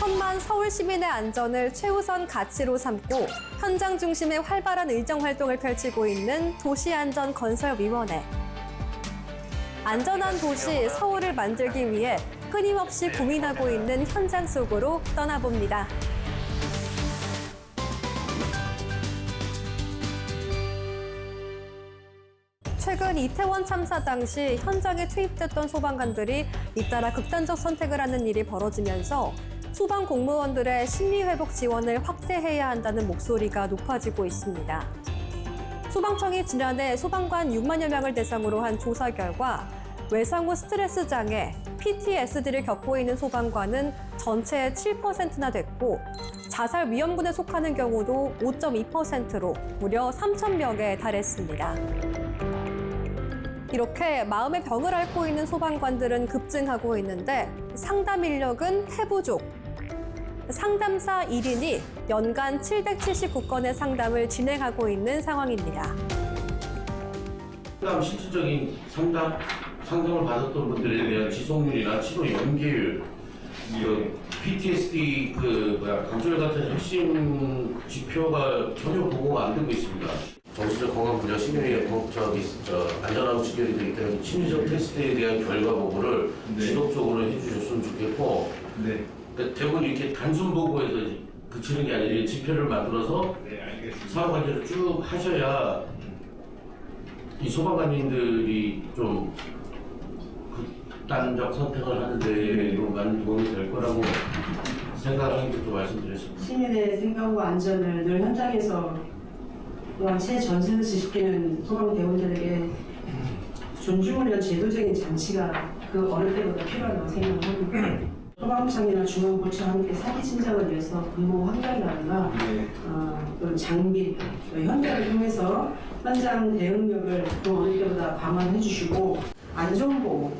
천만 서울 시민의 안전을 최우선 가치로 삼고 현장 중심의 활발한 의정 활동을 펼치고 있는 도시안전건설위원회. 안전한 도시 서울을 만들기 위해 끊임없이 고민하고 있는 현장 속으로 떠나봅니다. 최근 이태원 참사 당시 현장에 투입됐던 소방관들이 잇따라 극단적 선택을 하는 일이 벌어지면서 소방 공무원들의 심리회복 지원을 확대해야 한다는 목소리가 높아지고 있습니다. 소방청이 지난해 소방관 6만여 명을 대상으로 한 조사 결과 외상 후 스트레스 장애, PTSD를 겪고 있는 소방관은 전체의 7%나 됐고 자살 위험군에 속하는 경우도 5.2%로 무려 3,000명에 달했습니다. 이렇게 마음의 병을 앓고 있는 소방관들은 급증하고 있는데 상담 인력은 태부족. 상담사 1인이 연간 779건의 상담을 진행하고 있는 상황입니다. 실질적인 상담을 받았던 분들에 대한 지속률이나 치료 연계율, PTSD 관절 같은 핵심 지표가 전혀 보고가 안 되고 있습니다. 정신적 건강 부자 시민의 안전하고 직결이 되기 때문에 심리적 테스트에 대한 결과 보고를 지속적으로 해주셨으면 좋겠고, 그러니까 대부분 이렇게 단순 보고에서 그치는 게 아니라 지표를 만들어서 사업 관리를 쭉 하셔야 이 소방관님들이 좀 극단적 선택을 하는 데로 많은 도움이 될 거라고 생각하는 게 좀 말씀드렸습니다. 시민의 생명과 안전을 늘 현장에서 또한 최전선을 지키는 소방대원들에게 존중을 위한 제도적인 장치가 그 어느 때보다 필요하다고 생각합니다. 소방청이나 중앙부처와 함께 사기 진작을 위해서 근무 환경이라든가 또 장비, 또 현장을 통해서 현장 대응력을 그 어느 때보다 강화해 주시고 안전보호,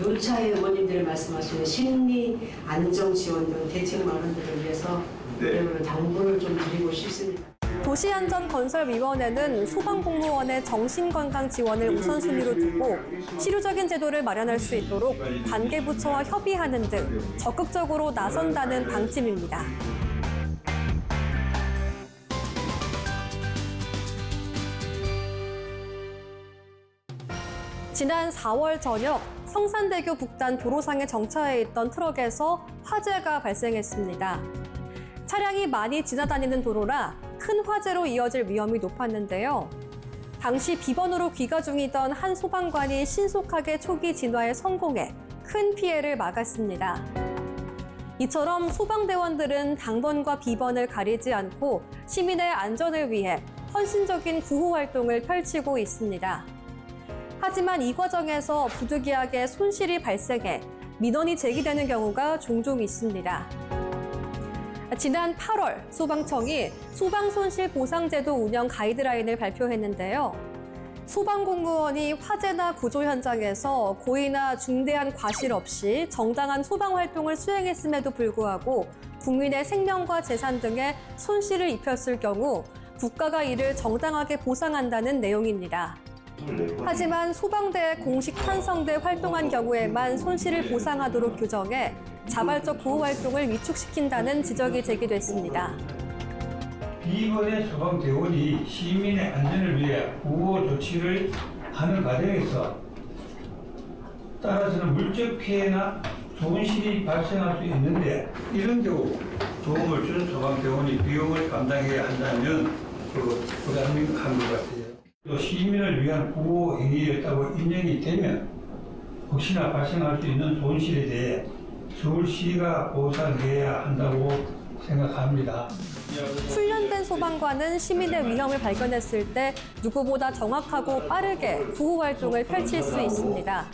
노차의 의원님들 말씀하시는 심리 안정 지원 등 대책 마련들을 위해서 당부를 좀 드리고 싶습니다. 도시안전건설위원회는 소방공무원의 정신건강 지원을 우선순위로 두고 실효적인 제도를 마련할 수 있도록 관계부처와 협의하는 등 적극적으로 나선다는 방침입니다. 지난 4월 저녁 성산대교 북단 도로상에 정차해 있던 트럭에서 화재가 발생했습니다. 차량이 많이 지나다니는 도로라 큰 화재로 이어질 위험이 높았는데요. 당시 비번으로 귀가 중이던 한 소방관이 신속하게 초기 진화에 성공해 큰 피해를 막았습니다. 이처럼 소방대원들은 당번과 비번을 가리지 않고 시민의 안전을 위해 헌신적인 구호 활동을 펼치고 있습니다. 하지만 이 과정에서 부득이하게 손실이 발생해 민원이 제기되는 경우가 종종 있습니다. 지난 8월 소방청이 소방손실보상제도 운영 가이드라인을 발표했는데요. 소방공무원이 화재나 구조 현장에서 고의나 중대한 과실 없이 정당한 소방활동을 수행했음에도 불구하고 국민의 생명과 재산 등의 손실을 입혔을 경우 국가가 이를 정당하게 보상한다는 내용입니다. 하지만 소방대에 공식 편성돼 활동한 경우에만 손실을 보상하도록 규정해 자발적 구호 활동을 위축시킨다는 지적이 제기됐습니다. 비번의 소방대원이 시민의 안전을 위해 구호 조치를 하는 과정에서 따라서는 물적 피해나 손실이 발생할 수 있는데 이런 경우 도움을 준 소방대원이 비용을 감당해야 한다면 부담이 큰 것 같아요. 또 시민을 위한 구호 행위였다고 인정이 되면 혹시나 발생할 수 있는 손실에 대해 서울시가 보상해야 한다고 생각합니다. 훈련된 소방관은 시민의 위험을 발견했을 때 누구보다 정확하고 빠르게 구호 활동을 펼칠 수 있습니다.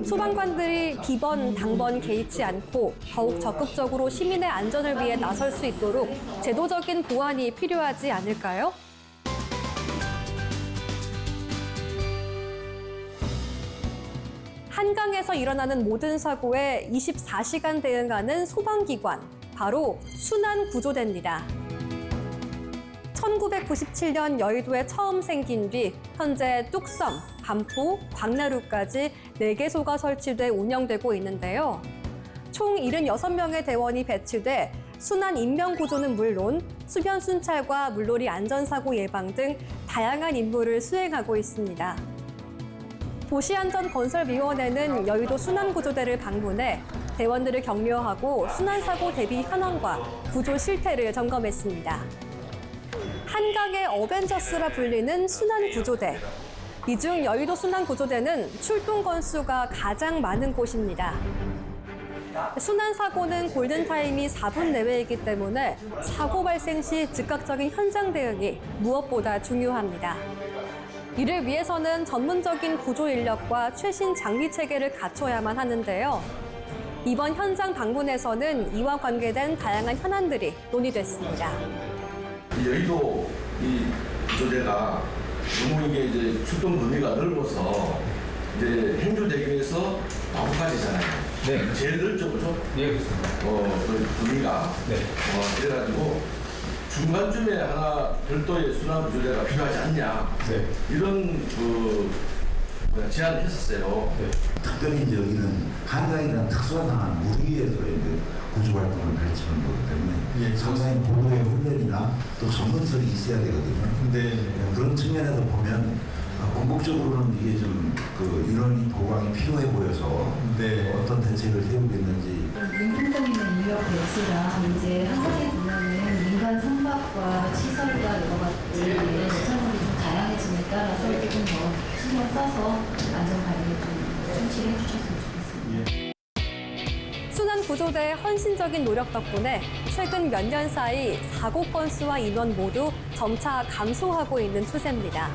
소방관들이 비번, 당번 개의치 않고 더욱 적극적으로 시민의 안전을 위해 나설 수 있도록 제도적인 보완이 필요하지 않을까요? 한강에서 일어나는 모든 사고에 24시간 대응하는 소방기관, 바로 순환구조대입니다. 1997년 여의도에 처음 생긴 뒤 현재 뚝섬, 반포, 광나루까지 4개소가 설치돼 운영되고 있는데요. 총 76명의 대원이 배치돼 순환 인명 구조는 물론 수변 순찰과 물놀이 안전사고 예방 등 다양한 임무를 수행하고 있습니다. 도시안전건설위원회는 여의도 순환구조대를 방문해 대원들을 격려하고 순환사고 대비 현황과 구조 실태를 점검했습니다. 한강의 어벤져스라 불리는 순환구조대. 이 중 여의도 순환구조대는 출동 건수가 가장 많은 곳입니다. 순환사고는 골든타임이 4분 내외이기 때문에 사고 발생 시 즉각적인 현장 대응이 무엇보다 중요합니다. 이를 위해서는 전문적인 구조 인력과 최신 장비 체계를 갖춰야만 하는데요. 이번 현장 방문에서는 이와 관계된 다양한 현안들이 논의됐습니다. 여의도 이 구조대가 너무 이게 이제 출동 범위가 넓어서 이제 행주대교에서 마포까지잖아요. 네. 제일 넓죠, 그죠? 예, 그렇습니다. 그 범위가. 네. 그래가지고 중간쯤에 하나 별도의 순환구조대가 필요하지 않냐. 네. 이런 제안을 했었어요. 네. 특별히 이제 여기는 한강이라는 특수한 상황, 물 위에서 이제 구조 활동을 펼치는 거기 때문에 상당히 보도의 훈련이나 또 전문성이 있어야 되거든요. 네. 그런 측면에서 보면 궁극적으로는 이게 좀 인원이 보강이 필요해 보여서 네. 어떤 대책을 세우겠는지. 공통적인 인력 배치랑 이제 한강에 보면은 민간 선박과 시설과 여러 가지의 예산들이 좀 다양해짐에 따라서 조금 더 신경 써서 안전 관리를 좀 충실히 해주셨으면 좋겠습니다. 순환구조대의 헌신적인 노력 덕분에 최근 몇 년 사이 사고 건수와 인원 모두 점차 감소하고 있는 추세입니다.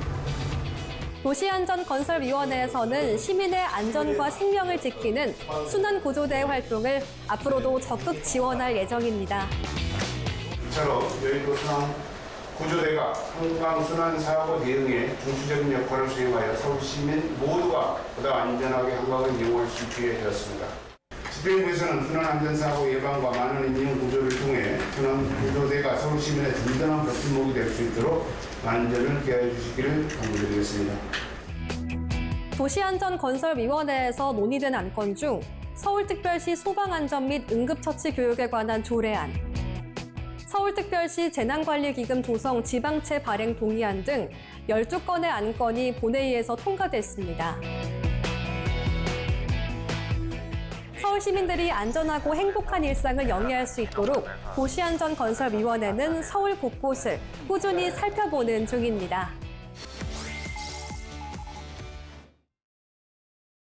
도시안전건설위원회에서는 시민의 안전과 생명을 지키는 순환구조대 활동을 앞으로도 적극 지원할 예정입니다. 이처럼 여의도 순환 구조대가 한강 순환 사고 대응에 중추적인 역할을 수행하여 서울 시민 모두가 보다 안전하게 한강을 이용할 수 있게 되었습니다. 집행부에서는 순환 안전사고 예방과 많은 인명 구조를 통해 순환 구조대가 서울 시민의 든든한 버팀목이 될 수 있도록 안전을 기하여 주시기를 당부드리겠습니다. 도시안전건설위원회에서 논의된 안건 중 서울특별시 소방안전 및 응급처치 교육에 관한 조례안, 서울특별시 재난관리기금 조성 지방채 발행 동의안 등 12건의 안건이 본회의에서 통과됐습니다. 서울 시민들이 안전하고 행복한 일상을 영위할 수 있도록 도시안전건설위원회는 서울 곳곳을 꾸준히 살펴보는 중입니다.